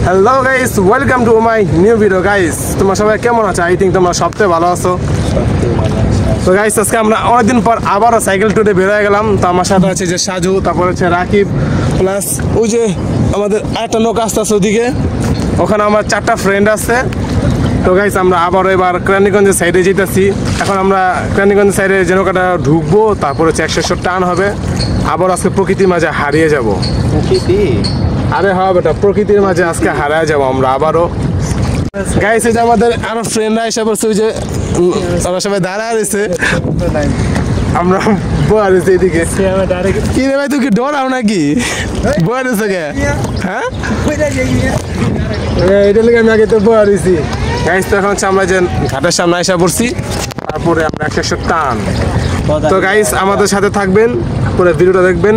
Hello guys, welcome to my new video guys. তোমরা সবাই কেমন আছো? আই থিঙ্ক তোমরা সবচেয়ে ভালো আছো। তো গাইস, আজকে আমরা অনেকদিন পর আবারও সাইকেল ট্যুরে বের হয়ে গেলাম। তো আমার সাথে আছে যে সাজু, তারপর হচ্ছে রাকিব, প্লাস ওই যে আমাদের একটা নৌকা আসতে আছে ওদিকে, ওখানে আমার 4টা ফ্রেন্ড আছে। তো গাইস, আমরা আবারও এবার কেরানীগঞ্জের সাইডে যেতেছি। এখন আমরা কেরানীগঞ্জের সাইডে যে নৌকাটা ঢুকবো, তারপর হচ্ছে 100 টান হবে। আবার আজকে প্রকৃতির মাঝে হারিয়ে যাব। আরে হ্যাঁ বেটা, প্রকৃতির মাঝে আজকে হারিয়ে যাবো আমরা আবারও। গাইস, এই যে আমাদের আরো ফ্রেন্ডরা এসে পড়ছে, ওই যে ওরা সবাই দাঁড়ায় রয়েছে, আমরা বয়া রয়েছে এদিকে। কি রে ভাই, তুই কি ডরাও নাকি? বয়া রয়েছে কে? হ্যাঁ, এটা লেগে আমি আগে তো বয়া রয়েছি। গাইস, তো এখন হচ্ছে আমরা যে ঘাটের সামনে এসে পড়ছি, তারপরে আমরা 100 টান। তো গাইস, আমাদের সাথে থাকবেন, পুরো ভিডিওটা দেখবেন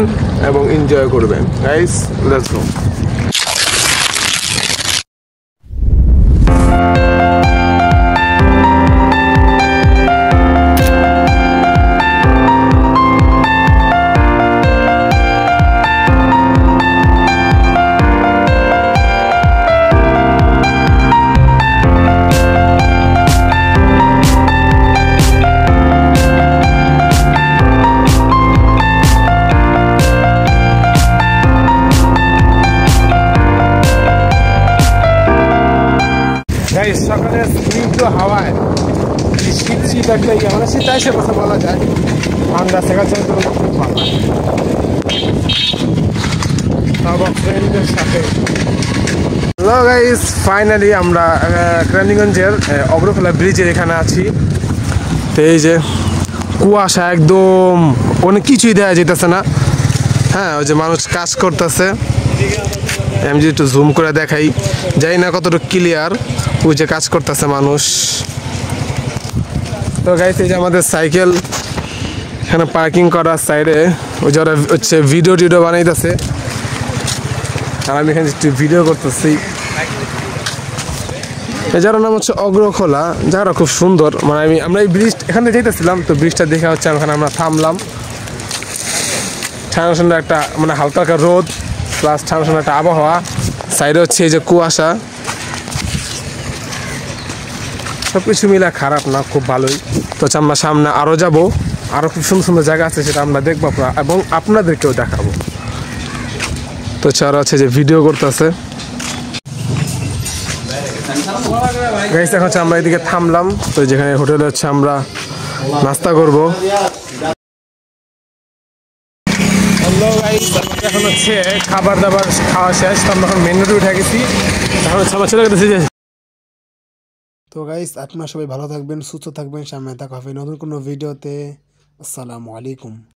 এবং এনজয় করবেন। Guys, let's go. সকালে স্নিগ্ধ হাওয়ায় শীত শীত একটা মানে শীত আসে কথা বলা যায়, ঠান্ডা শেখাচ্ছে খুব ভালো ফ্রেন্ডদের সাথে। হ্যালো গাইস, ফাইনালি আমরা কেরানীগঞ্জের অগ্রখোলা ব্রিজের এখানে আছি। তো এই যে কুয়াশা, একদম অনেক কিছুই দেওয়া যেতেছে না। হ্যাঁ, ওই যে মানুষ কাজ করতেছে, আমি যদি একটু জুম করে দেখাই, জানি না কতটুকু ক্লিয়ার। ওই যে কাজ করতেছে মানুষ। তো গাইস, এই যে আমাদের সাইকেল এখানে পার্কিং করার সাইডে, ওই যারা হচ্ছে ভিডিও বানাইতেছে, আর আমি এখানে একটু ভিডিও করতেছি। যার নাম হচ্ছে অগ্রখোলা, যারা খুব সুন্দর। মানে আমরা এই ব্রিজ এখান থেকে যেতেছিলাম, তো ব্রিজটা দেখা হচ্ছে এখানে আমরা থামলাম। ঠান্ডা ঠান্ডা একটা মানে হালকা হালকা রোদ, প্লাস ঠান্ডা ঠান্ডা একটা আবহাওয়া। সাইডে হচ্ছে এই যে কুয়াশা, সব কিছু মিলে খারাপ না, খুব ভালোই। তো আমরা সামনে আরও যাব, আরও খুব সুন্দর সুন্দর জায়গা আছে, সেটা আমরা দেখবো এবং আপনাদেরকেও দেখাবো। তো চারা আছে যে ভিডিও করতেছে। গাইস, এখন হচ্ছে আমরা এদিকে থামলাম, তো যেখানে হোটেলে হচ্ছে আমরা নাস্তা করব। এখন হচ্ছে খাবার দাবার খাওয়া শেষ, তো আমরা এখন মেন রোডে উঠে গেছি। এখন হচ্ছে আমরা চলে গেছি। তো গাইস, আপনারা সবাই ভালো থাকবেন, সুস্থ থাকবেন। সামনে দেখা হবে নতুন কোনো ভিডিওতে। আসসালামু আলাইকুম।